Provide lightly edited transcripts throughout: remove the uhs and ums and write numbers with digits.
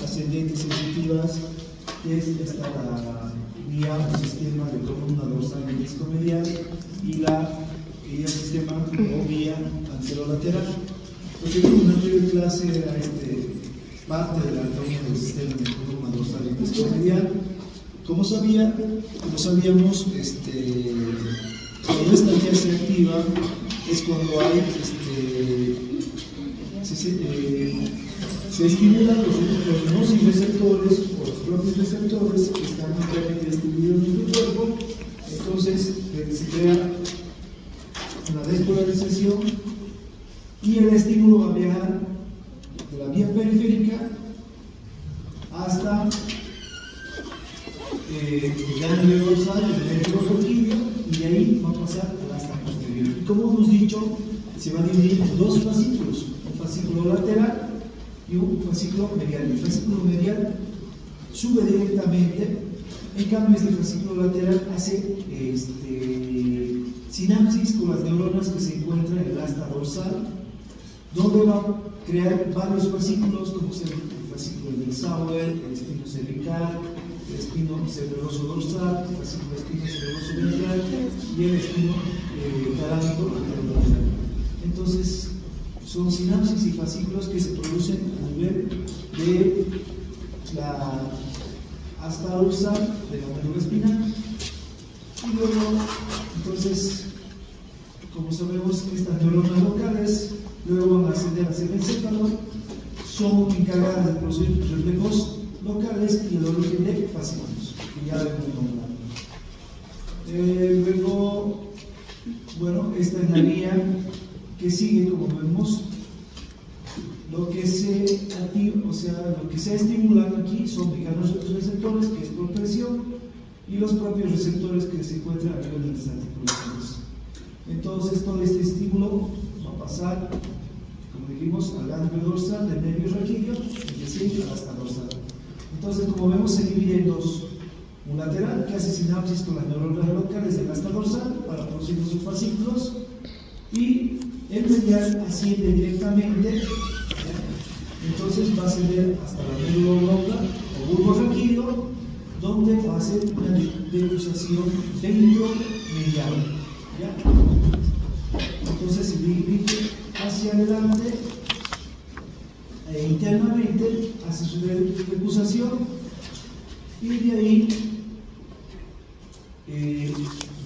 ascendentes sensitivas, que es esta la vía o sistema de columna dorsal y disco medial, y el sistema o vía anterolateral. Lo que vimos en la anterior clase era parte de la anatomía del sistema de columna dorsal y disco medial. Como sabíamos, cuando esta vía se activa es cuando hay se estimulan los nociceptores o los propios receptores que están ampliamente distribuidos en el cuerpo. Entonces se crea una despolarización y el estímulo va a viajar de la vía periférica hasta el ganglio dorsal, el nervio roquillo, y de ahí va a pasar al asta posterior. Y como hemos dicho, se va a dividir en dos fascículos, un fascículo lateral y un fascículo medial. El fascículo medial sube directamente, en cambio este fascículo lateral hace sinapsis con las neuronas que se encuentran en el asta dorsal, donde va a crear varios fascículos, como es el fascículo del Sauer, el espino cervical, el espino cerebroso dorsal, el fascículo espino cerebroso ventral y el espino talámico anterolateral. Entonces, son sinapsis y fascículos que se producen a nivel de la asta dorsal de la médula espinal. Y luego, entonces, como sabemos, estas neuronas locales luego van a ascender hacia el encéfalo, son encargadas de producir reflejos locales y el origen de fascículos, que ya debemos nombrar. Luego, bueno, esta es la vía que sigue, como vemos. Lo que se activa, o sea, lo que se estimulan aquí son mecanorreceptores, que es por presión, y los propios receptores que se encuentran a nivel de las articulaciones. Entonces, todo este estímulo va a pasar, como dijimos, al ganglio dorsal del nervio raquídeo, y así a la asta dorsal. Entonces, como vemos, se divide en dos: un lateral que hace sinapsis con las neuronas locales del asta dorsal para producir sus fascículos, y el medial asciende directamente, entonces va a ascender hasta la médula oblonga o bulbo raquídeo, donde va a hacer una decusación ventromedial. Entonces se dirige hacia adelante internamente, hace su decusación, y de ahí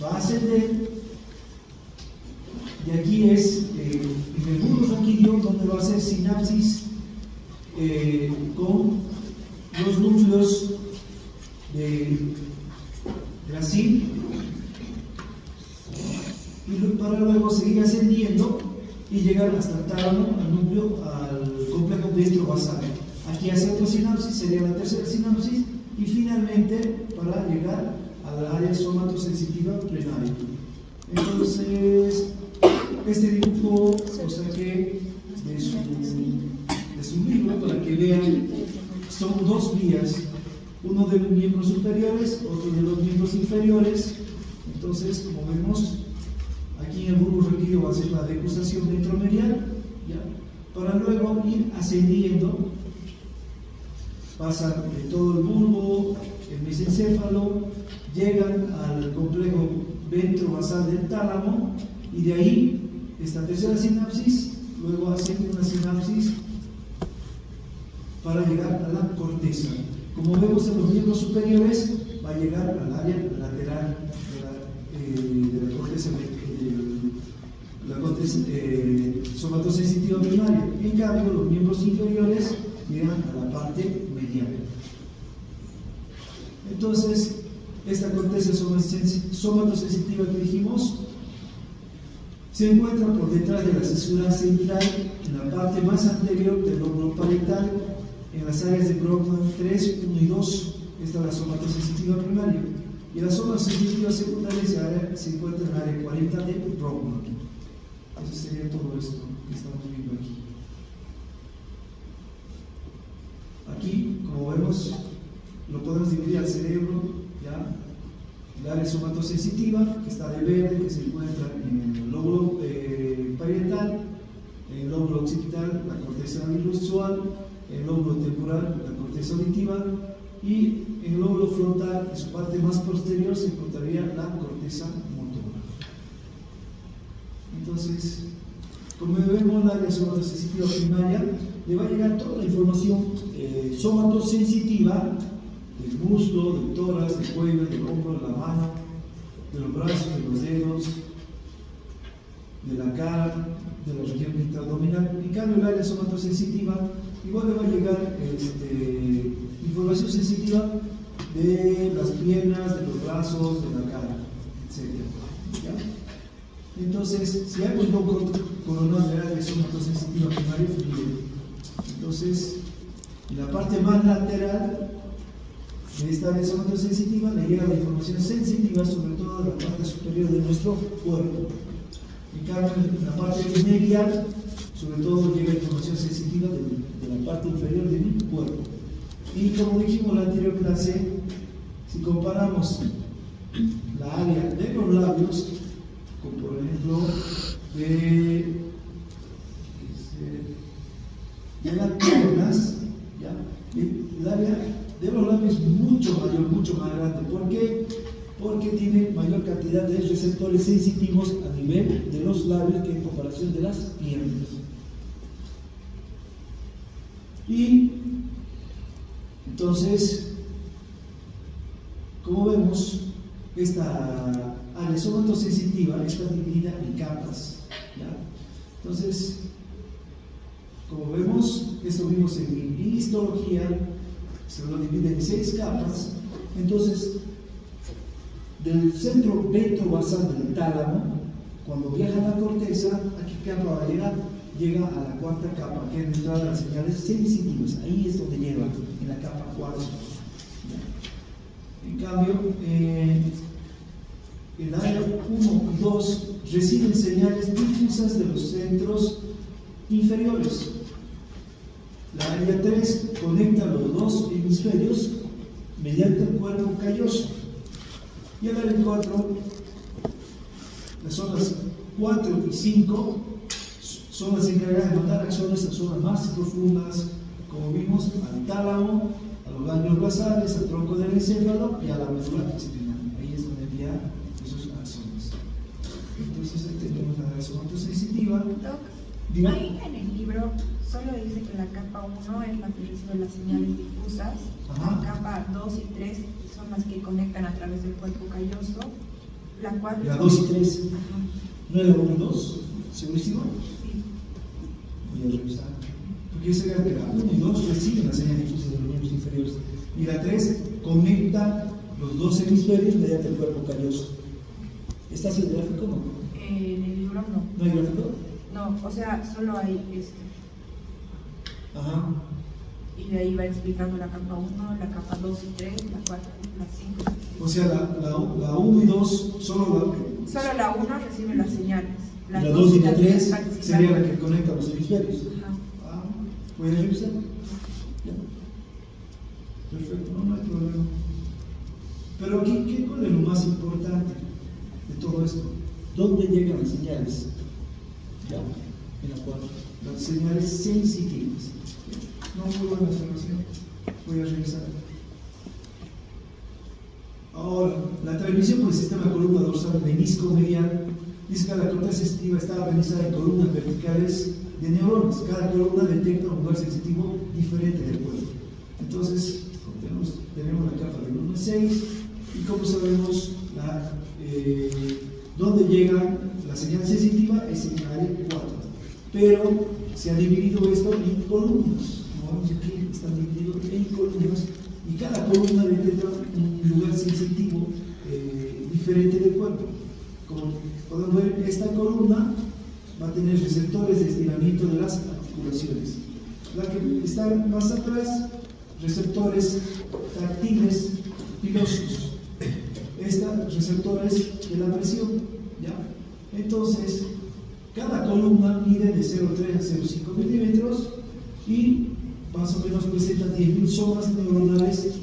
va a ascender. Y aquí es en el bulbo raquídeo donde va a hacer sinapsis con los núcleos de Gracil, y para luego seguir ascendiendo y llegar hasta el tálamo, al núcleo, al complejo ventrovasal. Aquí hace otra sinapsis, sería la tercera sinapsis, y finalmente para llegar al área somatosensitiva plenaria. Entonces, este dibujo lo saqué de su libro para que vean. Son dos vías, uno de los miembros superiores, otro de los miembros inferiores. Entonces, como vemos, aquí en el bulbo raquídeo va a ser la decusación ventromedial, para luego ir ascendiendo, pasan de todo el bulbo, el mesencéfalo, llegan al complejo ventrovasal del tálamo, y de ahí esta tercera sinapsis luego hacen una sinapsis para llegar a la corteza. Como vemos en los miembros superiores, va a llegar al área lateral de la corteza, somatosensitiva primaria. En cambio, los miembros inferiores llegan a la parte medial. Entonces, esta corteza somatosensitiva que dijimos se encuentra por detrás de la cesura central, en la parte más anterior del lóbulo parietal, en las áreas de Brodmann 3, 1 y 2. Esta es la somatosensitiva primaria. Y la somatosensitiva secundaria se encuentra en el área 40 de Brodmann. Eso sería todo esto que estamos viendo aquí. Aquí, como vemos, lo podemos dividir al cerebro, ¿ya? El área somatosensitiva, que está de verde, que se encuentra en el lóbulo parietal, en el lóbulo occipital, la corteza visual, el lóbulo temporal, la corteza auditiva, y en el lóbulo frontal, en su parte más posterior, se encontraría la corteza motora. Entonces, como vemos, la área somatosensitiva primaria le va a llegar toda la información somatosensitiva del muslo, del tórax, del cuello, del hombro, de la mano, de los brazos, de los dedos, de la cara, de la región intraabdominal. En cambio, el área somatosensitiva igual le va a llegar información sensitiva de las piernas, de los brazos, de la cara, etc. ¿Ya? Entonces, si hay un poco coronal de área somatosensitiva primaria, entonces, en la parte más lateral de esta área somatosensitiva le llega la información sensitiva, sobre todo de la parte superior de nuestro cuerpo. En cambio, en la parte medial, sobre todo llega información sensitiva de la parte inferior de mi cuerpo. Y como dijimos en la anterior clase, si comparamos la área de los labios, con por ejemplo de las piernas, ¿ya? El área de los labios es mucho mayor, mucho más grande. ¿Por qué? Porque tiene mayor cantidad de receptores sensitivos a nivel de los labios que en comparación de las piernas. Y entonces, como vemos, esta área somatosensitiva está dividida en capas, ¿ya? Entonces, como vemos, esto vimos en histología, se lo divide en 6 capas. Entonces, del centro ventrobasal del tálamo, cuando viaja a la corteza, ¿a qué capa va a llegar? Llega a la cuarta capa, que es de las señales sensitivas. Ahí es donde llega, en la capa 4. En cambio, el área 1 y 2 reciben señales difusas de los centros inferiores. La área 3 conecta los dos hemisferios mediante el cuerpo calloso. Y el área 4, las zonas 4 y 5 son las encargadas de mandar acciones a zonas más profundas, como vimos, al tálamo, a los ganglios basales, al tronco del encéfalo y a la médula espinal. Ahí es donde envía esas acciones. Entonces, ahí tenemos la área somatosensitiva. Ahí en el libro solo dice que la capa 1 es la que recibe las señales difusas, la capa 2 y 3 son las que conectan a través del cuerpo calloso, la 4... La 2 y 3, ¿no era 1 y 2? ¿Segurísimo? Sí. Voy a revisar. Porque yo sé que la 1 y 2 reciben las señales difusas de los miembros inferiores, y la 3 conecta los dos hemisferios mediante el cuerpo calloso. ¿Está así el gráfico o no? En el libro no. ¿No hay gráfico? No, o sea, solo hay Ajá. Y de ahí va explicando la capa 1, la capa 2 y 3, la 4, la 5. O sea, la 1 y 2, solo la 1 recibe las señales. la 2 y la 3 participan. sería la que conecta los hemisferios. Ajá. Ah, ¿puedes revisar? Ya. Perfecto, no hay problema. Pero aquí, ¿cuál es lo más importante de todo esto? ¿Dónde llegan las señales? Ya, en la 4. Las señales sensitivas. No, muy buena observación. Voy a revisar. Ahora, la transmisión por el sistema columna dorsal menisco medial dice que la corteza sensitiva está organizada en columnas verticales de neuronas. Cada columna detecta un lugar sensitivo diferente del cuerpo. Entonces, tenemos la capa del 1 a 6 y como sabemos, dónde llega la señal sensitiva es en el área 4. Pero se ha dividido esto en columnas. Como vemos aquí, están divididos en columnas y cada columna detecta un lugar sensitivo diferente del cuerpo. Como podemos ver, esta columna va a tener receptores de estiramiento de las articulaciones. La que está más atrás, receptores táctiles pilosos. Estas receptores de la presión, ¿ya? Entonces, cada columna mide de 0,3 a 0,5 milímetros y más o menos presenta 10.000 zonas neuronales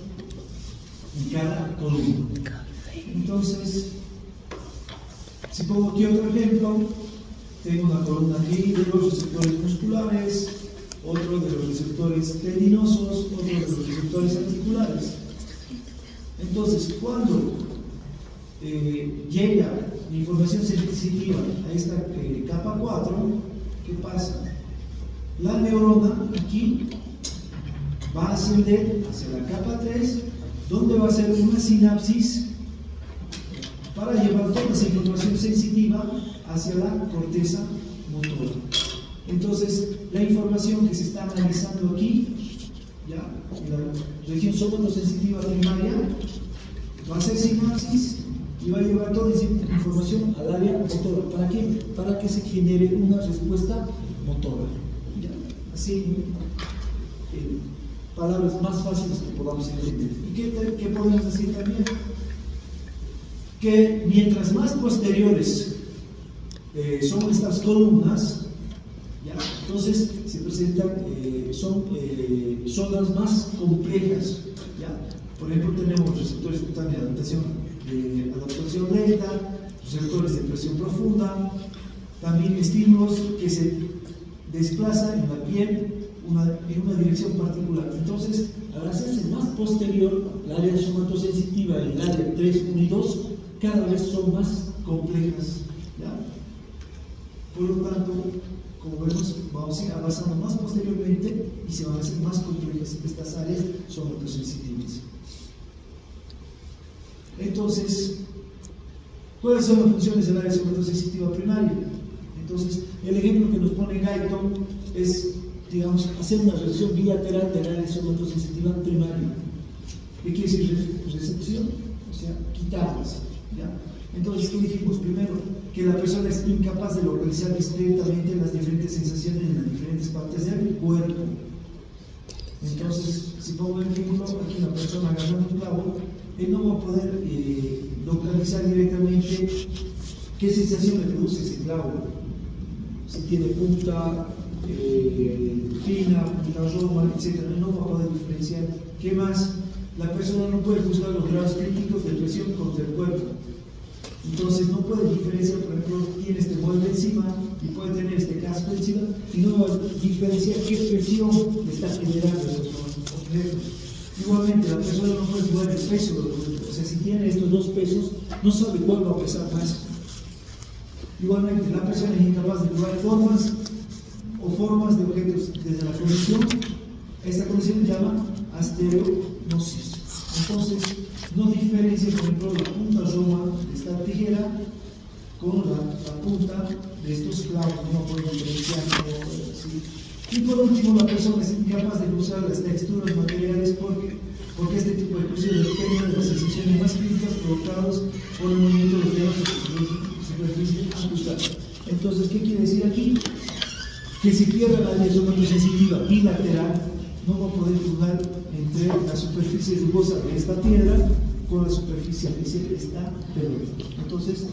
en cada columna. Entonces, si pongo aquí otro ejemplo, tengo una columna aquí de los receptores musculares, otro de los receptores tendinosos, otro de los receptores articulares. Entonces, cuando llega la información sensitiva a esta capa 4, ¿qué pasa? La neurona aquí va a ascender hacia la capa 3, donde va a hacer una sinapsis para llevar toda esa información sensitiva hacia la corteza motora. Entonces, la información que se está analizando aquí, ya, en la región somatosensitiva primaria, va a hacer sinapsis y va a llevar toda esa información al área motora. ¿Para qué? Para que se genere una respuesta motora. ¿Ya? Así, palabras más fáciles que podamos entender. ¿Y qué podemos decir también? Que mientras más posteriores son estas columnas, ¿ya? Entonces se presentan, son zonas más complejas. ¿Ya? Por ejemplo, tenemos receptores cutáneos de adaptación lenta, receptores de presión profunda, también estímulos que se desplazan en la piel en una dirección particular. Entonces, al hacerse más posterior, el área somatosensitiva y el área 3, 1 y 2 cada vez son más complejas. ¿Ya? Por lo tanto, como vemos, vamos a ir avanzando más posteriormente y se van a hacer más complejas estas áreas somatosensitivas. Entonces, ¿cuáles son las funciones del área somatosensitiva primaria? Entonces, el ejemplo que nos pone Guyton es, digamos, hacer una reducción bilateral del área somatosensitiva primaria. ¿Qué quiere decir recepción? O sea, quitarlas. ¿Ya? Entonces, ¿qué dijimos primero? Que la persona es incapaz de localizar discretamente las diferentes sensaciones en las diferentes partes del cuerpo. Entonces, si pongo el ejemplo, aquí una persona agarrando un clavo, él no va a poder localizar directamente qué sensación le produce ese clavo. Si tiene punta, fina, punta roma, etc. No va a poder diferenciar. ¿Qué más? La persona no puede juzgar los grados críticos de presión contra el cuerpo. Entonces no puede diferenciar, por ejemplo, tiene este mueble encima y puede tener este casco encima y no va a diferenciar qué presión le está generando esos objetos. Igualmente, la persona no puede jugar el peso de los objetos. O sea, si tiene estos dos pesos, no sabe cuál va a pesar más. Igualmente, la persona es incapaz de jugar formas de objetos desde la conexión. Esta conexión se llama astereognosis. Entonces, no diferencia, por ejemplo, la punta roma de esta tijera con la punta de estos clavos, no pueden diferenciar. ¿Sí? Y por último, la persona es incapaz de cruzar las texturas materiales porque este tipo de cruces depende de las sensaciones más críticas provocadas por el movimiento de los dedos de superficie ancestral. Entonces, ¿qué quiere decir aquí? Que si pierde la área somatosensitiva bilateral, no va a poder jugar entre la superficie rugosa de esta piedra con la superficie lisa de esta pelota. Entonces,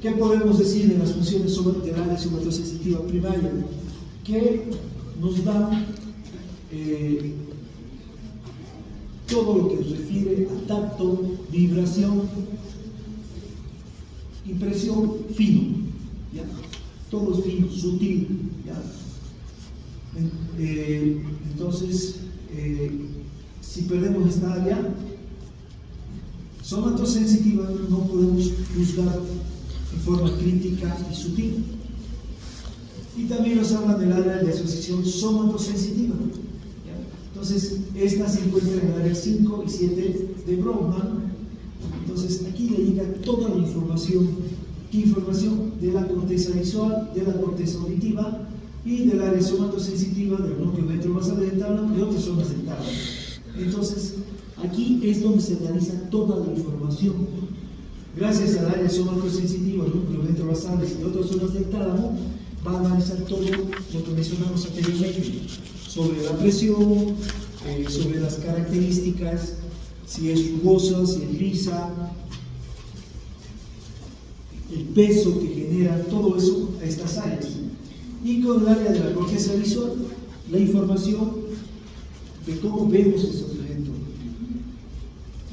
¿qué podemos decir de las funciones del área somatosensitiva primaria? Que nos da todo lo que se refiere a tacto, vibración, impresión, fino. ¿Ya? Todo es fino, sutil. ¿Ya? Entonces, si perdemos esta área somatosensitiva, no podemos juzgar en forma crítica y sutil. Y también nos habla del área de asociación somatosensitiva. ¿Ya? Entonces, esta se encuentra en el área 5 y 7 de Brodmann. Entonces, aquí le llega toda la información. ¿Qué información? De la corteza visual, de la corteza auditiva y del área somatosensitiva del núcleo ventrobasal del tálamo y otras zonas del tálamo. Entonces, aquí es donde se analiza toda la información. Gracias al área somatosensitiva, el núcleo ventrobasal y otras zonas del tálamo, va a analizar todo lo que mencionamos anteriormente sobre la presión, sobre las características, si es rugosa, si es lisa, el peso que genera, todo eso a estas áreas. Y con el área de la corteza visual, la información de cómo vemos estos objetos.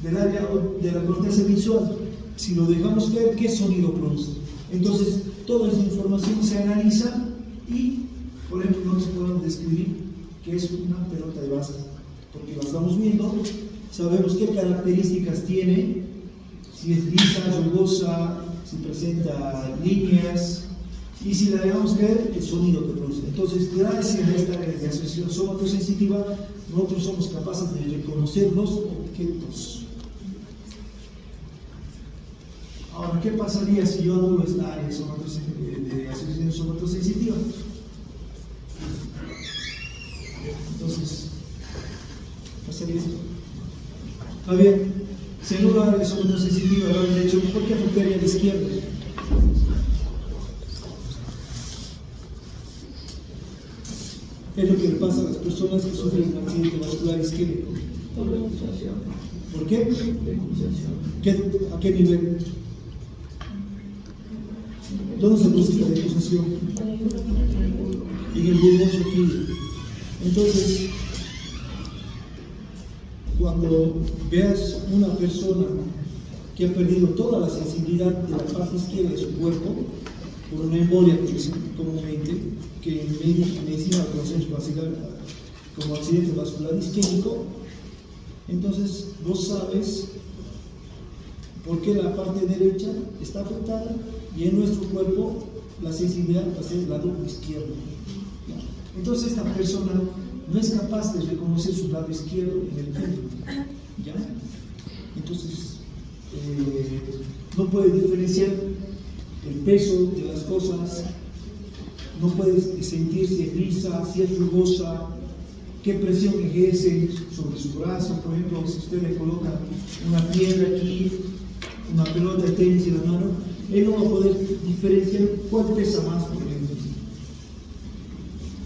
Del área de la corteza visual, si lo dejamos caer, ¿qué sonido produce? Entonces, toda esa información se analiza y Por ejemplo, nosotros podemos describir qué es una pelota de básquet, porque la estamos viendo, sabemos qué características tiene, si es lisa, rugosa, si presenta líneas, y si la dejamos caer, el sonido que produce. Entonces, gracias a esta asociación somatosensitiva, nosotros somos capaces de reconocer los objetos. Ahora, ¿qué pasaría si yo anulo esta área de asociación somatosensitiva? Entonces, pasaría esto. Está bien, si anulo la área somatosensitiva, ahora de hecho, ¿por qué afectaría a la izquierda? Es lo que le pasa a las personas que sufren un accidente vascular isquémico. ¿Por qué? ¿A qué nivel? ¿Dónde se produce esta decusación? En el bulbo aquí. Entonces, cuando veas una persona que ha perdido toda la sensibilidad de la parte izquierda de su cuerpo, por una embolia que dicen comúnmente, que en medicina lo conocemos como accidente vascular isquémico, entonces vos sabes por qué la parte derecha está afectada y en nuestro cuerpo la sensibilidad va a ser el lado izquierdo. Entonces esta persona no es capaz de reconocer su lado izquierdo en el ejemplo. ¿Ya? Entonces no puede diferenciar el peso de las cosas, no puedes sentir si es lisa, si es rugosa, qué presión ejerce sobre su brazo. Por ejemplo, si usted le coloca una piedra aquí, una pelota de tenis en la mano, él no va a poder diferenciar cuál pesa más, por ejemplo.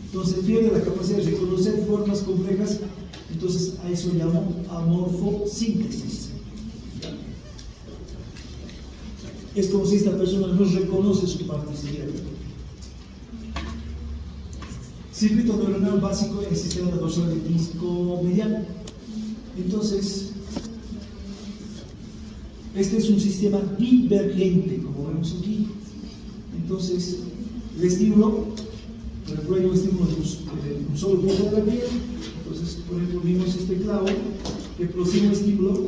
Entonces pierde la capacidad de reconocer formas complejas, entonces a eso llamo amorfosíntesis. Es como si esta persona no reconoce su parte izquierda. Circuito neuronal básico en el sistema dorsal del disco mediano. Entonces, este es un sistema divergente, como vemos aquí. Entonces, el estímulo, por ejemplo, hay un estímulo de un solo punto de la piel. Entonces, por ejemplo, vimos este clavo que produce un estímulo.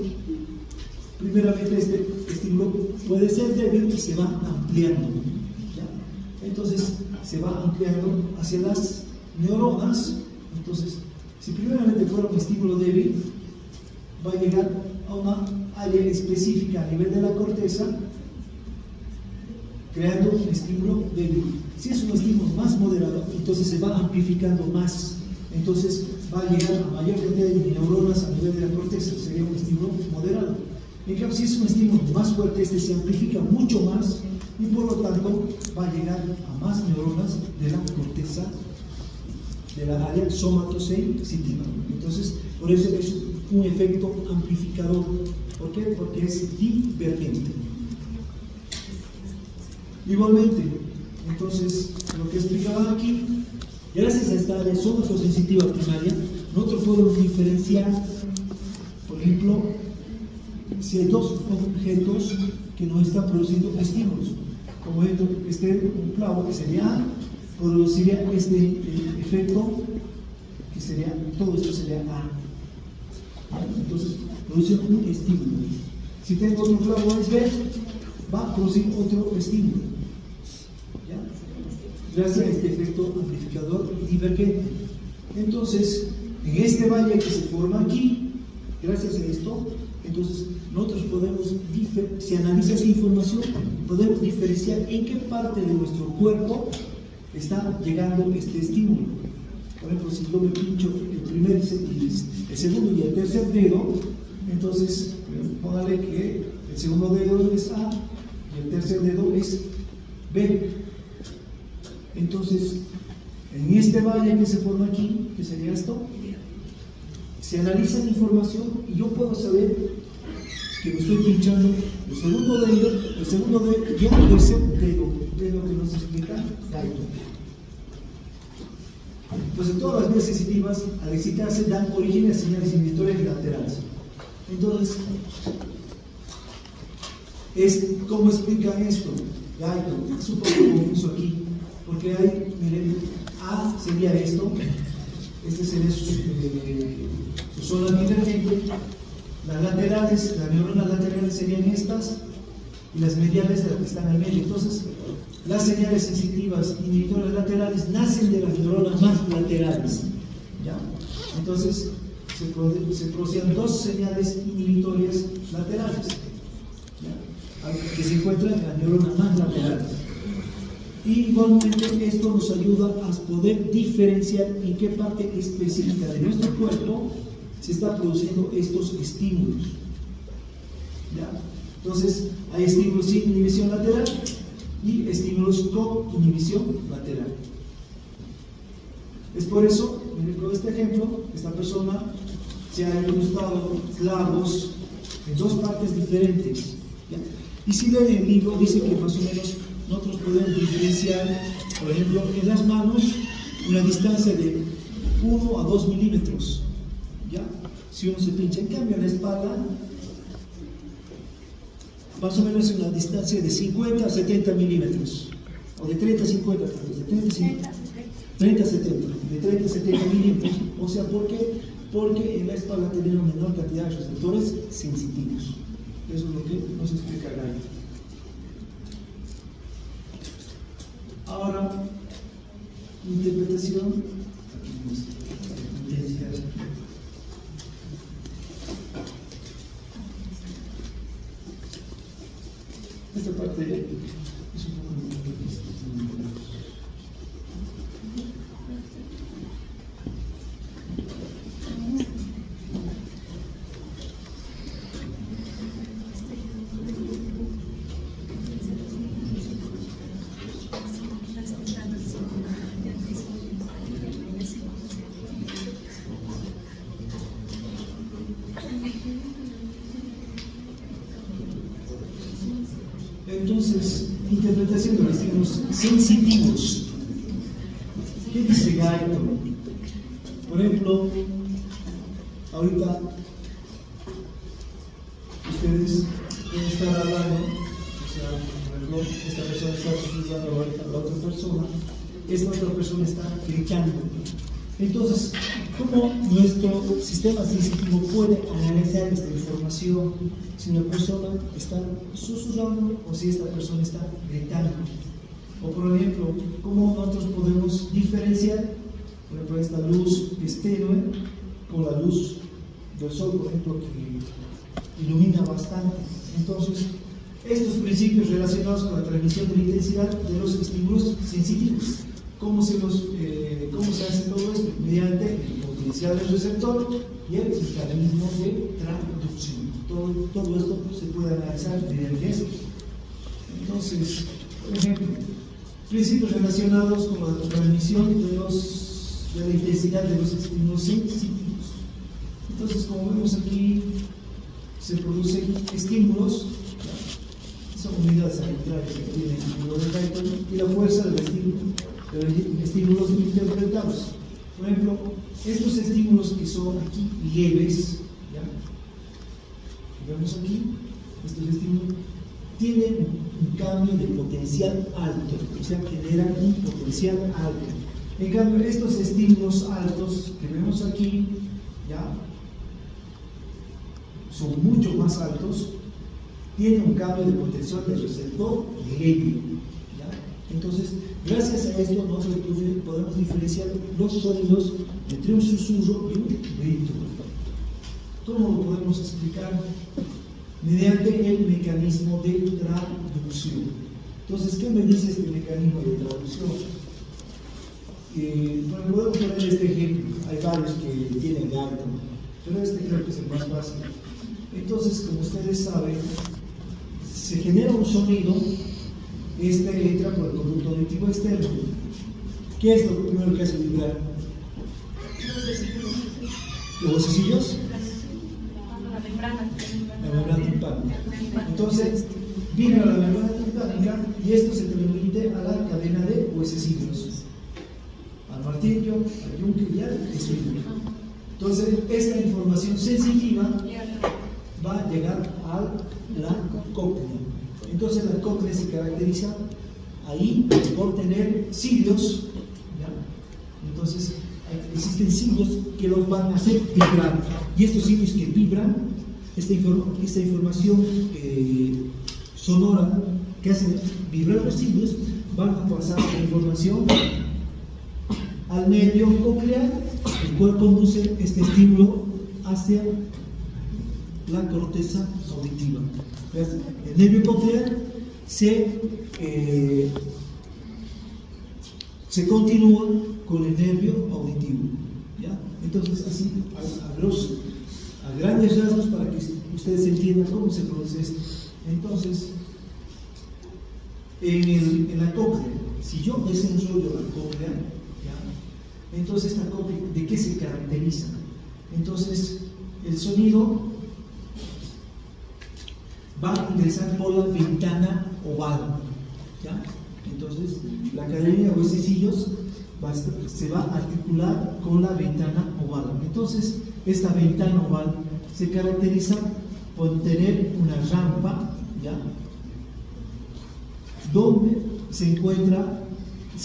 Primeramente, este estímulo puede ser débil y se va ampliando. ¿Ya? Entonces, se va ampliando hacia las neuronas. Entonces, si primeramente fuera un estímulo débil, va a llegar a una área específica a nivel de la corteza, creando un estímulo débil. Si es un estímulo más moderado, entonces se va amplificando más. Entonces va a llegar a mayor cantidad de neuronas a nivel de la corteza. Sería un estímulo moderado. En cambio, si es un estímulo más fuerte, este se amplifica mucho más y por lo tanto va a llegar a más neuronas de la corteza, de la área somatosensitiva. Entonces, por eso es un efecto amplificador. ¿Por qué? Porque es divergente. Igualmente, entonces, lo que explicaba aquí, gracias a esta área somatosensitiva primaria, nosotros podemos diferenciar, por ejemplo, si hay dos objetos que nos están produciendo estímulos. Como un clavo que sería A, produciría este efecto que sería, todo esto sería A. Entonces, produce un estímulo. Si tengo otro clavo es B, va a producir otro estímulo. ¿Ya? Gracias a este efecto amplificador divergente. Entonces, en este valle que se forma aquí, gracias a esto, entonces nosotros podemos, si analiza esa información, podemos diferenciar en qué parte de nuestro cuerpo está llegando este estímulo. Por ejemplo, si yo me pincho el primer, el segundo y el tercer dedo, entonces póngale que el segundo dedo es A y el tercer dedo es B. Entonces, en este valle que se forma aquí, ¿qué sería esto? Se analiza la información y yo puedo saber que me estoy pinchando el segundo dedo y el tercer dedo, de lo que nos explica Gaito. Entonces, todas las vías sensitivas, al excitarse, dan origen a señales inhibitorias laterales. Entonces, ¿cómo explican esto? Gaito, es un poco confuso aquí, porque hay, miren, A sería esto, este sería su zona divergente, las laterales, las neuronas laterales serían estas, y las mediales las que están al medio. Entonces, las señales sensitivas inhibitoras laterales nacen de las neuronas más laterales, ¿ya? Entonces, se producen dos señales inhibitorias laterales, ¿ya? Que se encuentran en las neuronas más laterales. Y igualmente esto nos ayuda a poder diferenciar en qué parte específica de nuestro cuerpo se están produciendo estos estímulos, ¿ya? Entonces, hay estímulos sin inhibición lateral y estímulos con inhibición lateral. Es por eso, con este ejemplo, esta persona se ha incrustado clavos en dos partes diferentes, ¿ya? Y si leen el libro, dice que más o menos nosotros podemos diferenciar, por ejemplo, en las manos, una distancia de 1 a 2 milímetros, ¿ya? Si uno se pincha, en cambio en la espalda, más o menos en una distancia de 50 a 70 milímetros, o de 30 a 50, de 30 a 70, de 30 a 70 milímetros. O sea, ¿por qué? Porque en la espalda tenemos menor cantidad de receptores sensitivos. Eso es lo que nos explica Gray. Ahora, interpretación, intensidad. Esta parte es un poco Entonces, interpretación de los estímulos sensitivos. ¿Qué dice Guyton? Por ejemplo, ahorita ustedes pueden estar hablando, o sea, por ejemplo, esta persona está susurrando a la otra persona, esta otra persona está gritando. Entonces, ¿cómo nuestro sistema sensitivo puede analizar esta información si una persona está susurrando o si esta persona está gritando? O por ejemplo, ¿cómo nosotros podemos diferenciar, por ejemplo, esta luz es tenue con la luz del sol, por ejemplo, que ilumina bastante? Entonces, estos principios relacionados con la transmisión de la intensidad de los estímulos sensitivos. ¿Cómo se hace todo esto? Mediante el potencial del receptor y el mecanismo de transducción. Todo esto se puede analizar mediante esto. Entonces, por ejemplo, principios relacionados con la transmisión de la intensidad de los estímulos sensitivos. Entonces, como vemos aquí, se producen estímulos, son unidades arbitrarias que tiene el número de Guyton y la fuerza del estímulos interpretados. Por ejemplo, estos estímulos que son aquí leves, ¿ya? Vemos aquí, estos estímulos tienen un cambio de potencial alto, o sea, generan un potencial alto. En cambio, estos estímulos altos que vemos aquí, ¿ya? Son mucho más altos, tienen un cambio de potencial del receptor leve, ¿ya? Entonces, gracias a esto nosotros podemos diferenciar los sonidos entre un susurro y un grito. ¿Cómo lo podemos explicar? Mediante el mecanismo de traducción. Entonces, ¿qué me dice este mecanismo de traducción? Bueno, podemos poner este ejemplo. Hay varios que tienen Guyton, pero este creo que es el más fácil. Entonces, como ustedes saben, se genera un sonido. Este entra por el conducto auditivo externo. ¿Qué es lo primero que hace vibrar? ¿Los huesecillos? La membrana. La membrana timpánica. Entonces, vibra la membrana timpánica y esto se transmite a la cadena de huesecillos, al martillo, al yunque y al espíritu. Entonces, esta información sensitiva va a llegar a la cóclea. Entonces la cóclea se caracteriza ahí por tener cilios, ¿ya? Entonces, existen signos que los van a hacer vibrar. Y estos signos que vibran, esta información sonora que hace vibrar los signos, van a pasar la información al nervio coclear, el cual conduce este estímulo hacia la corteza auditiva. El nervio coclear se continúa con el nervio auditivo, ¿ya? Entonces, así, a grandes rasgos, para que ustedes entiendan cómo se produce esto. Entonces, en la cóclea, si yo desenrollo la cóclea, ¿ya? Entonces esta cóclea, ¿de qué se caracteriza? Entonces, el sonido va a ingresar por la ventana oval, ¿ya? Entonces, la cadena de huesecillos se va a articular con la ventana oval. Entonces, esta ventana oval se caracteriza por tener una rampa, ¿ya? Donde se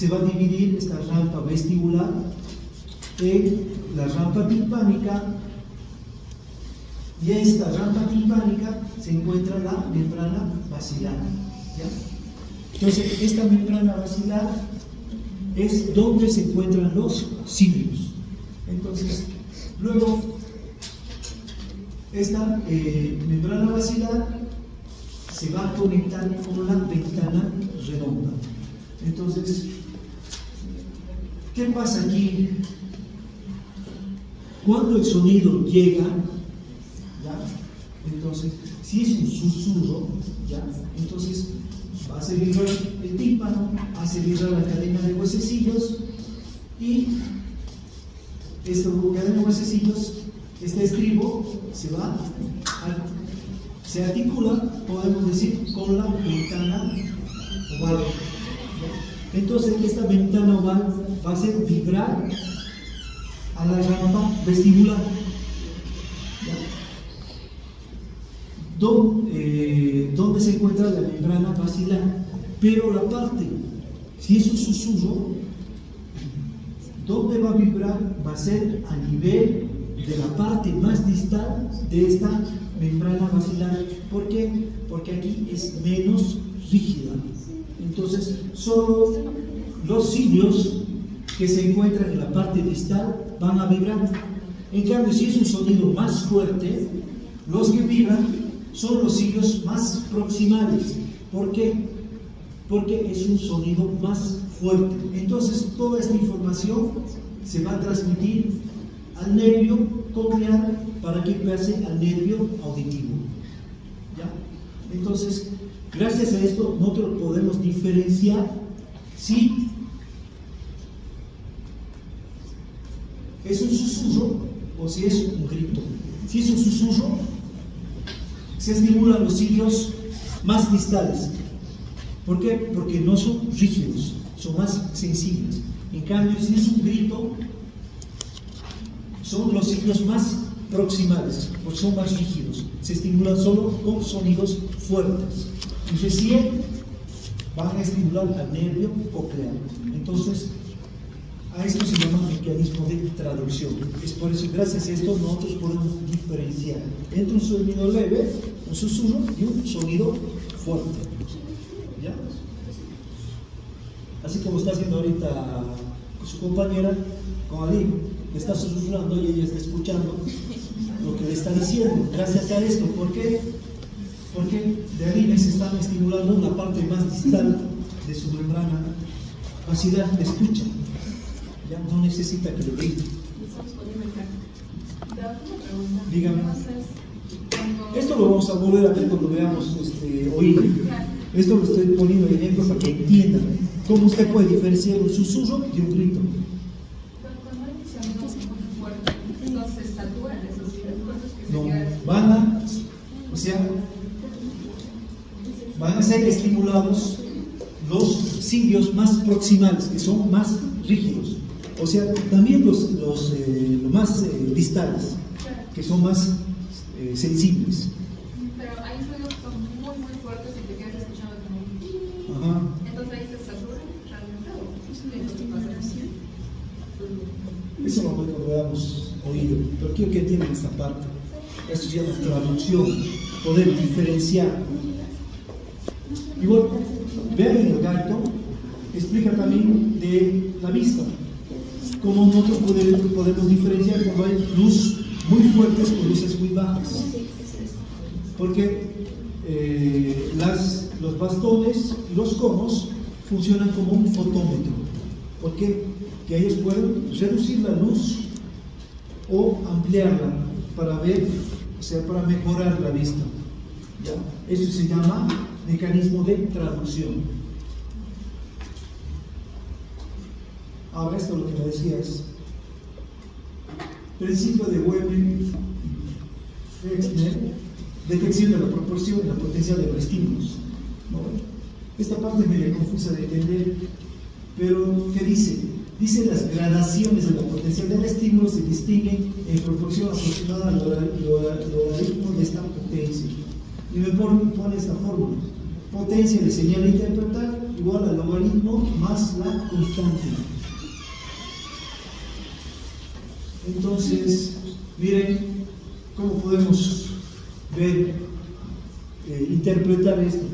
va a dividir esta rampa vestibular en la rampa timpánica, y en esta rampa timpánica se encuentra la membrana basilar, ¿ya? Entonces, esta membrana basilar es donde se encuentran los cilios. Entonces, luego, esta membrana basilar se va a conectar con la ventana redonda. Entonces, ¿qué pasa aquí? Cuando el sonido llega, ¿ya? Entonces, si es un susurro, ¿ya? Entonces hace vibrar el tímpano, hace vibrar la cadena de huesecillos, y esta cadena de huesecillos, este estribo se articula, podemos decir, con la ventana oval. Entonces, esta ventana oval va a hacer vibrar a la rampa vestibular, donde se encuentra la membrana basilar. Pero la parte, si es un susurro, donde va a vibrar va a ser a nivel de la parte más distal de esta membrana basilar. ¿Por qué? Porque aquí es menos rígida. Entonces, solo los cilios que se encuentran en la parte distal van a vibrar. En cambio, si es un sonido más fuerte, los que vibran son los cilios más proximales. ¿Por qué? Porque es un sonido más fuerte. Entonces, toda esta información se va a transmitir al nervio coclear para que pase al nervio auditivo, ¿ya? Entonces, gracias a esto, nosotros podemos diferenciar si es un susurro o si es un grito. Si es un susurro, se estimulan los cilios más distales. ¿Por qué? Porque no son rígidos, son más sensibles. En cambio, si es un grito, son los cilios más proximales, porque son más rígidos, se estimulan solo con sonidos fuertes, y recién van a estimular al nervio coclear. Entonces, a esto se llama mecanismo de traducción. Es por eso, gracias a esto, nosotros podemos diferenciar entre un sonido leve, un susurro, y un sonido fuerte, ¿ya? Así como está haciendo ahorita su compañera con Ali, que está susurrando y ella está escuchando lo que le está diciendo. Gracias a esto, ¿por qué? Porque de ahí se están estimulando una parte más distal de su membrana basilar de escucha. Ya no necesita que lo diga. Dígame. Esto lo vamos a volver a ver cuando veamos oír. Esto lo estoy poniendo de ejemplo para que entiendan cómo usted puede diferenciar un susurro de un grito. No, van a ser estimulados los cilios más proximales, que son más rígidos. O sea, también los más distales, que son más sensibles. Pero hay sonidos que son muy, muy fuertes y te quedas escuchando como... Ajá. Entonces ahí se satura realmente, ¿o qué pasa? Eso lo podemos oír, pero quiero que entiendan esta parte. Esto se llama traducción, poder diferenciar. Igual, vean en el gaito, explica también de la vista. Cómo nosotros podemos diferenciar cuando hay luz muy fuertes con luces muy bajas. Porque los bastones y los conos funcionan como un fotómetro. ¿Por qué? Que ellos pueden reducir la luz o ampliarla para ver, o sea, para mejorar la vista. ¿Ya? Eso se llama mecanismo de traducción. Ahora esto lo que me decías, principio de Weber-Flexner, detección de la proporción y la potencial de los estímulos. ¿No? Esta parte es medio confusa de entender, pero ¿qué dice? Dice las gradaciones de la potencial del estímulo se distinguen en proporción aproximada al logaritmo de esta potencia. Y me pone esta fórmula: potencia de señal a interpretar igual al logaritmo más la constante. Entonces, miren cómo podemos ver, interpretar esto.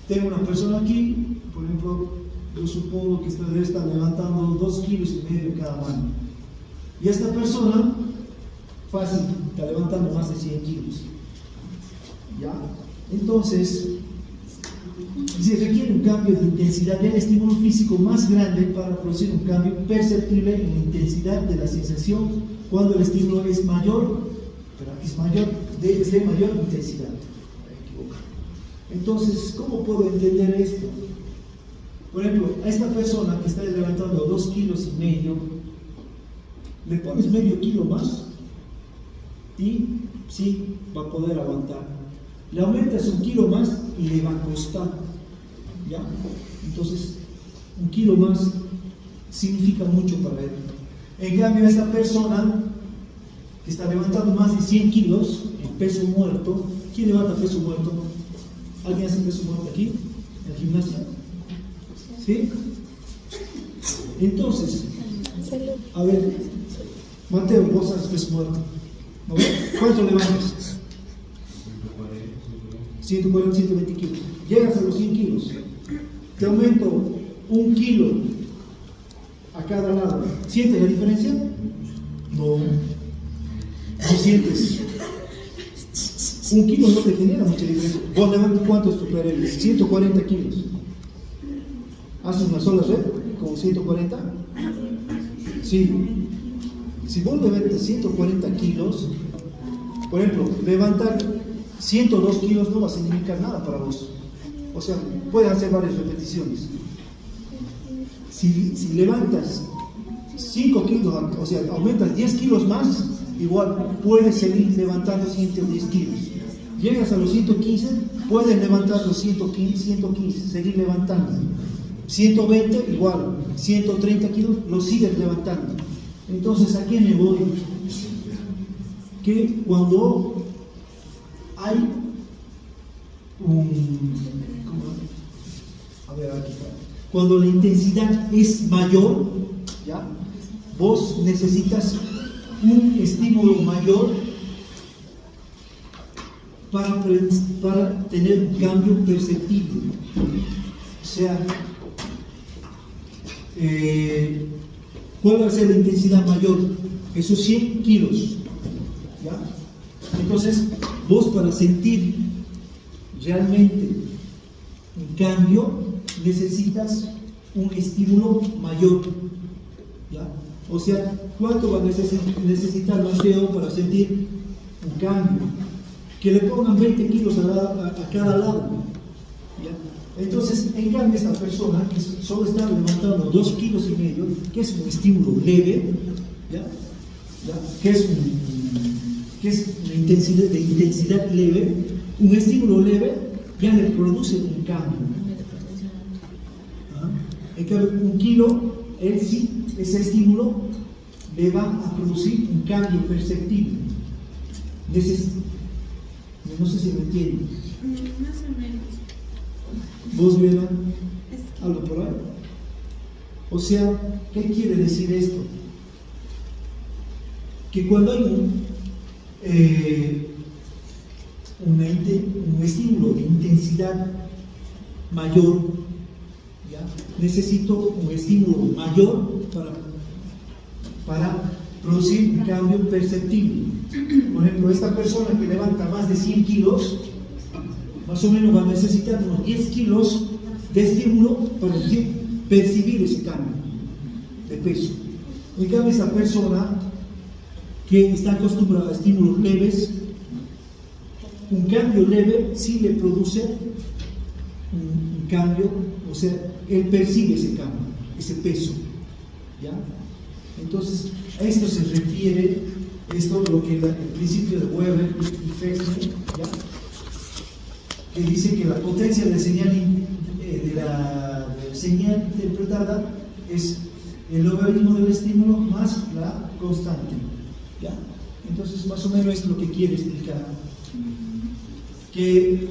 Tengo una persona aquí, por ejemplo, yo supongo que debe estar levantando 2,5 kilos cada mano. Y esta persona, fácil, está levantando más de 100 kilos. ¿Ya? Entonces, se requiere un cambio de intensidad del estímulo físico más grande para producir un cambio perceptible en la intensidad de la sensación cuando el estímulo es mayor, pero aquí es de mayor intensidad. Entonces, ¿cómo puedo entender esto? Por ejemplo, a esta persona que está levantando 2,5 kilos, le pones medio kilo más y sí va a poder aguantar. Le aumentas 1 kilo más y le va a costar. ¿Ya? Entonces, 1 kilo más significa mucho para él. En cambio, esta persona que está levantando más de 100 kilos en peso muerto, ¿quién levanta peso muerto? ¿Alguien hace peso muerto aquí? ¿En el gimnasio? ¿Sí? Entonces, a ver, Mateo, vos haces peso muerto. ¿No? ¿Cuánto levantas? 140, 120 kilos. Llegas a los 100 kilos. Te aumento 1 kilo a cada lado. ¿Sientes la diferencia? No. No sientes. 1 kilo no te genera mucha diferencia. Vos levantas, ¿cuánto es tu PRL? 140 kilos. ¿Haces una sola red con 140? Sí. Si vos levantas 140 kilos, por ejemplo, levantar 102 kilos no va a significar nada para vos. O sea, puedes hacer varias repeticiones. Si levantas 5 kilos, o sea, aumentas 10 kilos más, igual puedes seguir levantando 110 kilos. Llegas a los 115, puedes levantar los 115, seguir levantando. 120, igual, 130 kilos, los sigues levantando. Entonces, ¿a qué me voy? Que cuando hay cuando la intensidad es mayor, ¿ya? Vos necesitas un estímulo mayor para tener un cambio perceptible. O sea, ¿cuál va a ser la intensidad mayor? Esos 100 kilos. ¿Ya? Entonces, vos para sentir realmente un cambio necesitas un estímulo mayor. ¿Ya? O sea, ¿cuánto va a necesitar Mateo para sentir un cambio? Que le pongan 20 kilos a cada lado. ¿Ya? Entonces, en cambio, esta persona que solo está levantando 2,5 kilos, que es un estímulo leve, ¿ya? Que es una intensidad leve, un estímulo leve ya le produce un cambio. En cambio, 1 kilo, él sí, ese estímulo le va a producir un cambio perceptible. No sé si me entienden. Más o menos. ¿Vos verán algo por ahí? O sea, ¿qué quiere decir esto? que cuando hay un estímulo de intensidad mayor, ¿ya? Necesito un estímulo mayor para producir un cambio perceptible. Por ejemplo, esta persona que levanta más de 100 kilos, más o menos va a necesitar unos 10 kilos de estímulo para percibir ese cambio de peso. En cambio, esta persona que está acostumbrada a estímulos leves, un cambio leve sí le produce un cambio, o sea, él percibe ese cambio, ese peso, ¿ya? Entonces, a esto se refiere, esto lo que el principio de Weber y Fechner, ¿ya? Que dice que la potencia de la señal interpretada es el logaritmo del estímulo más la constante, ¿ya? Entonces, más o menos es lo que quiere explicar, que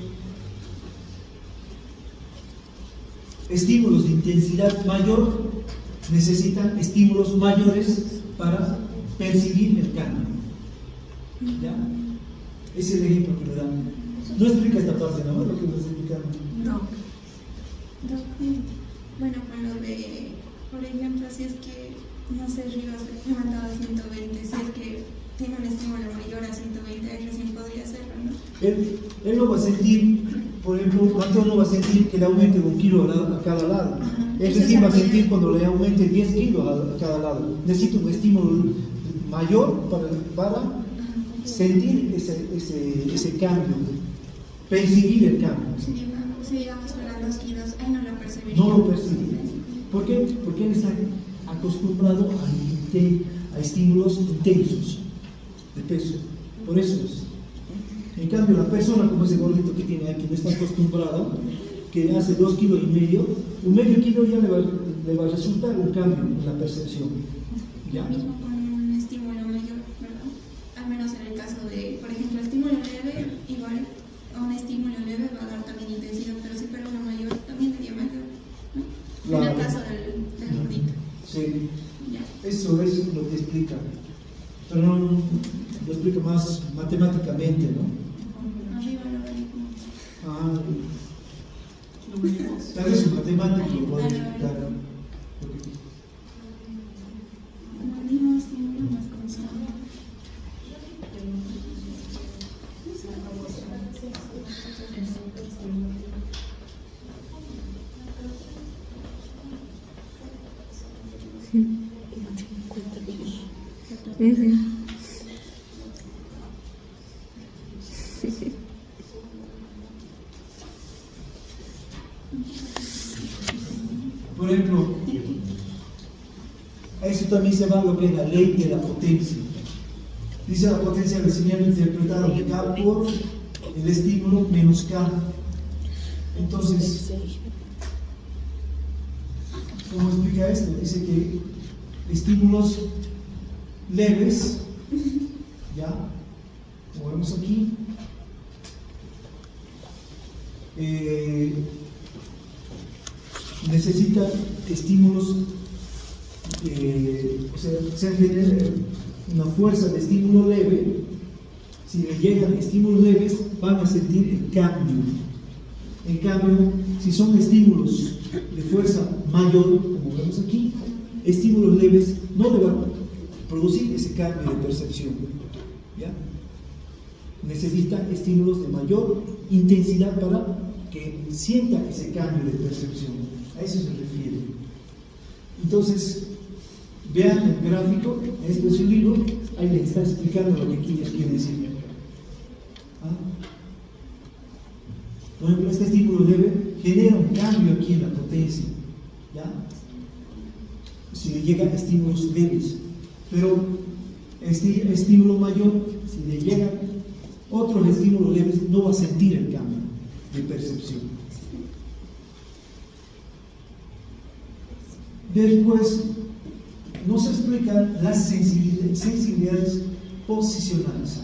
estímulos de intensidad mayor necesitan estímulos mayores para percibir el cambio, ¿ya? Ese es el ejemplo que me dan. No explica esta parte, ¿no? Lo que nos explicaron. No. Bueno, con lo de, por ejemplo, si es que, no sé, Rivas levantaba a 120, si es que tiene un estímulo mayor a 120, él recién podría hacerlo, ¿no? Él no va a sentir, por ejemplo, Mateo no va a sentir que le aumente 1 kilo a cada lado. Él recién va a sentir cuando le aumente 10 kilos a cada lado. Necesita un estímulo mayor para sentir ese cambio, percibir el cambio. Si digamos fueran 2 kilos, él no lo percibiría. No lo percibe. ¿Por qué? Porque él está acostumbrado a estímulos intensos de peso. Por eso es. En cambio, la persona como ese gordito que tiene aquí no está acostumbrado, que hace 2,5 kilos, un medio kilo ya le va a resultar un cambio en la percepción. ¿Ya? Lo mismo con un estímulo mayor, ¿verdad? Al menos en el caso de, por ejemplo, estímulo leve, igual a un estímulo leve va a dar también intensidad, pero si fuera uno mayor, también sería mayor, ¿no? Claro. En el caso del gordito. Sí, Ya. eso es lo que explica. Pero no lo explica más matemáticamente, ¿no? Arriba lo logaritmo. Ah, tal vez un matemático lo puede explicar. El mismo estímulo más constante. Por ejemplo, a eso también se va lo que es la ley de la potencia. Dice la potencia del señal interpretada K por el estímulo menos K. Entonces, ¿cómo explica esto? Dice que estímulos leves, ya, como vemos aquí, necesita estímulos, o sea, se genera una fuerza de estímulo leve. Si le llegan estímulos leves, van a sentir el cambio. En cambio, si son estímulos de fuerza mayor, como vemos aquí, estímulos leves no le van a producir ese cambio de percepción, ¿ya? Necesita estímulos de mayor intensidad para que sienta ese cambio de percepción. A eso se refiere. Entonces, vean el gráfico, este es un libro, ahí les está explicando lo que aquí les quiere decir. ¿Ah? Por ejemplo, este estímulo leve genera un cambio aquí en la potencia, ¿ya? Si le llegan estímulos leves, pero este estímulo mayor, si le llegan otros estímulos leves, no va a sentir el cambio de percepción. Después nos explican las sensibilidades posicionales.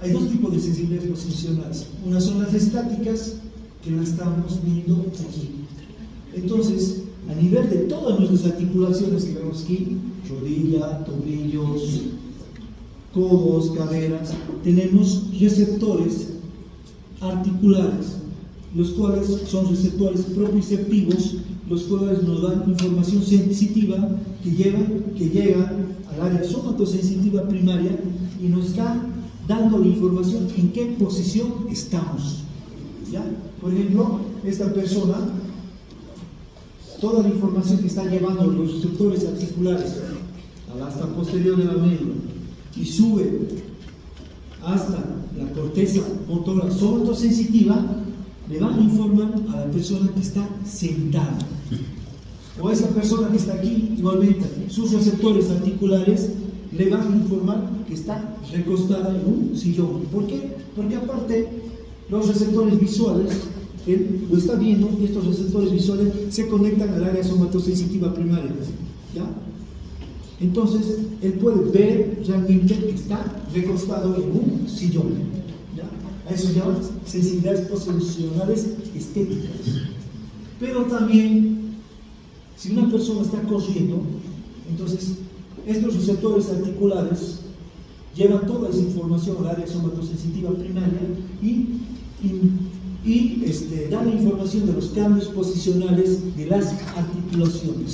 Hay dos tipos de sensibilidades posicionales. Unas son las estáticas, que las estamos viendo aquí. Entonces, a nivel de todas nuestras articulaciones que vemos aquí, rodilla, tobillos, codos, caderas, tenemos receptores articulares, los cuales son receptores proprioceptivos, los cuales nos dan información sensitiva que llega al área somatosensitiva primaria y nos está dando la información en qué posición estamos. ¿Ya? Por ejemplo, esta persona, toda la información que está llevando los receptores articulares al asta posterior de la médula y sube hasta la corteza motora somatosensitiva, le van a informar a la persona que está sentada. O a esa persona que está aquí, igualmente, sus receptores articulares le van a informar que está recostada en un sillón. ¿Por qué? Porque aparte, los receptores visuales, él lo está viendo y estos receptores visuales se conectan al área somatosensitiva primaria. ¿Ya? Entonces, él puede ver realmente que está recostado en un sillón. ¿Ya? A eso se llaman sensibilidades posicionales estéticas. Pero también, si una persona está corriendo, entonces estos receptores articulares llevan toda esa información al área somatosensitiva primaria y dan la información de los cambios posicionales de las articulaciones.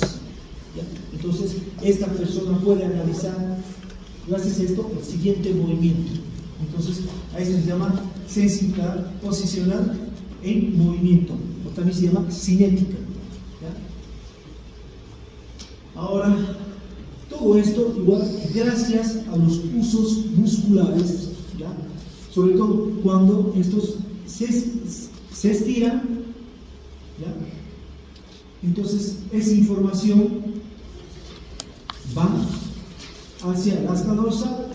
¿Ya? Entonces, esta persona puede analizar, gracias a esto, el siguiente movimiento. Entonces, a esto se llama sensibilidad posicional en movimiento, o también se llama cinética. ¿Ya? Ahora, todo esto igual gracias a los usos musculares, ¿ya? Sobre todo cuando estos se estiran, ¿ya? Entonces esa información va hacia el asta dorsal,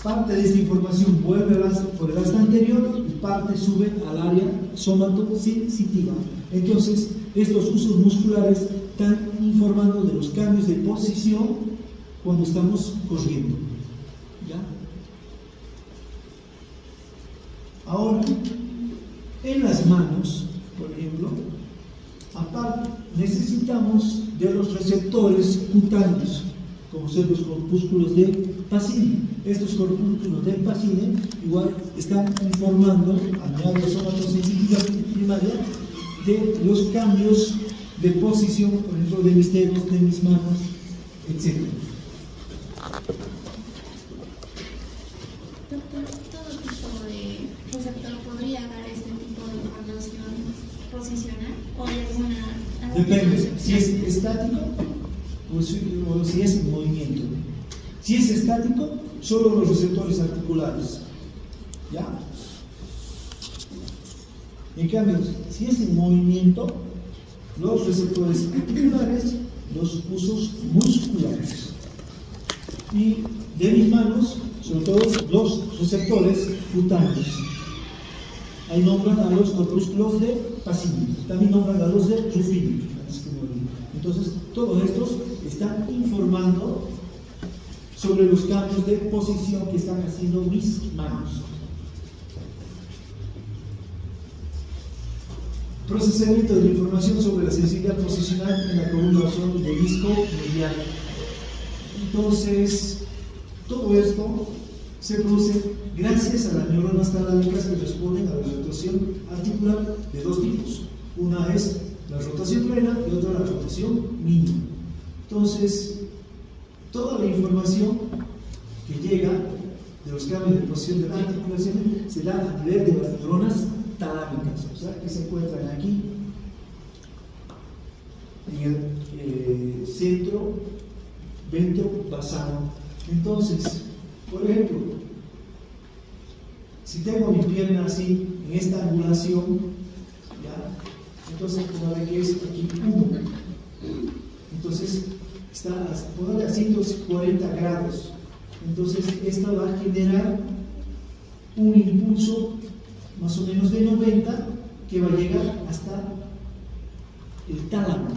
parte de esta información vuelve por el asta anterior y parte sube al área somatosensitiva. Entonces estos usos musculares están informando de los cambios de posición cuando estamos corriendo. ¿Ya? Ahora, en las manos, por ejemplo, aparte necesitamos de los receptores cutáneos, como son los corpúsculos de Pacini. Estos corpúsculos de Pacini igual están informando a la área somatosensitiva primaria de los cambios de posición, por ejemplo, de mis dedos, de mis manos, etc. Doctor, ¿todo tipo de receptor podría dar este tipo de información posicional o hay alguna? Depende, si es estático o si es en movimiento. Si es estático, solo los receptores articulares. ¿Ya? En cambio, si es en movimiento, los receptores articulares, los usos musculares. Y de mis manos, sobre todo los receptores cutáneos. Ahí nombran a los corpúsculos de Pacini, también nombran a los de Ruffini. Entonces, todos estos están informando sobre los cambios de posición que están haciendo mis manos. Procesamiento de la información sobre la sensibilidad posicional en la columna dorsal del disco medial. Entonces, todo esto se produce gracias a las neuronas talámicas que responden a la rotación articular de dos tipos. Una es la rotación plena y otra la rotación mínima. Entonces, toda la información que llega de los cambios de posición de la articulación se da a nivel de las neuronas talámicas, o sea, que se encuentran aquí en el centro ventro-basal. Entonces, por ejemplo, si tengo mi pierna así, en esta angulación, ¿ya? Entonces, como que es aquí 1. Entonces, está a 140 grados. Entonces, esta va a generar un impulso más o menos de 90 que va a llegar hasta el tálamo.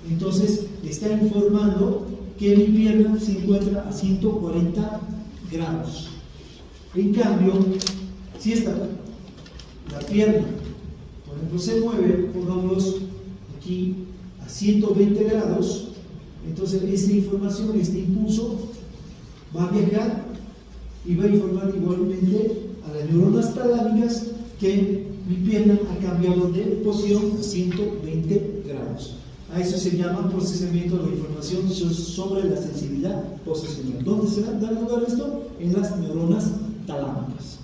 Entonces, está informando que mi pierna se encuentra a 140 grados. En cambio, si la pierna, por ejemplo, se mueve, pongámoslo aquí a 120 grados, entonces esta información, este impulso, va a viajar y va a informar igualmente a las neuronas talámicas que mi pierna ha cambiado de posición a 120 grados. A eso se llama procesamiento de la información sobre la sensibilidad posicional. ¿Dónde se da lugar esto? En las neuronas talámicas.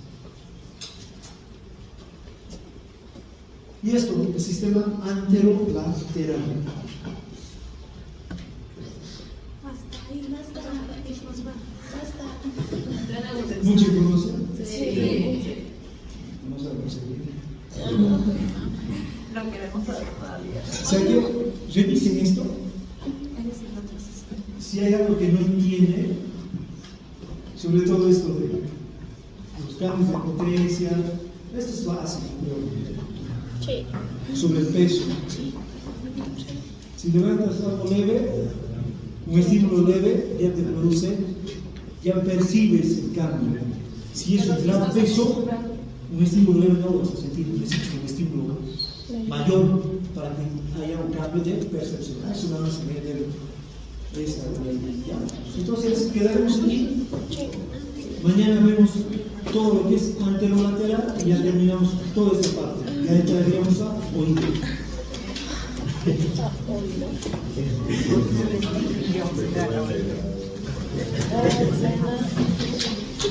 Y esto, el sistema anterolateral. ¿Mucha información? Sí. Vamos a conseguir. No queremos saber todavía. O sea que revisen esto. Si hay algo que no entiende, sobre todo esto de los cambios de potencia, esto es básico. Sobre el peso. Si levantas algo leve, un estímulo leve ya te produce, ya percibes el cambio. Si es un gran peso, un estímulo leve no lo vas a sentir, necesitas un estímulo mayor para que haya un cambio de percepción. Eso nada más se me debe esta ley. Entonces quedaremos aquí. Mañana vemos todo lo que es anterolateral y ya terminamos toda esta parte. Ya entraríamos a oído.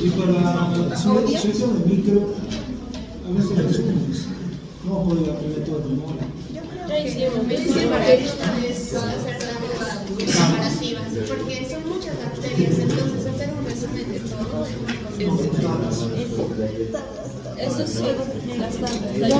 Y para su sección de micro, a veces resumos. No puedo aprender todo de memoria. Comparativas, porque son muchas bacterias, entonces hacer un resumen de todo eso sí, bastante. ¿Sí?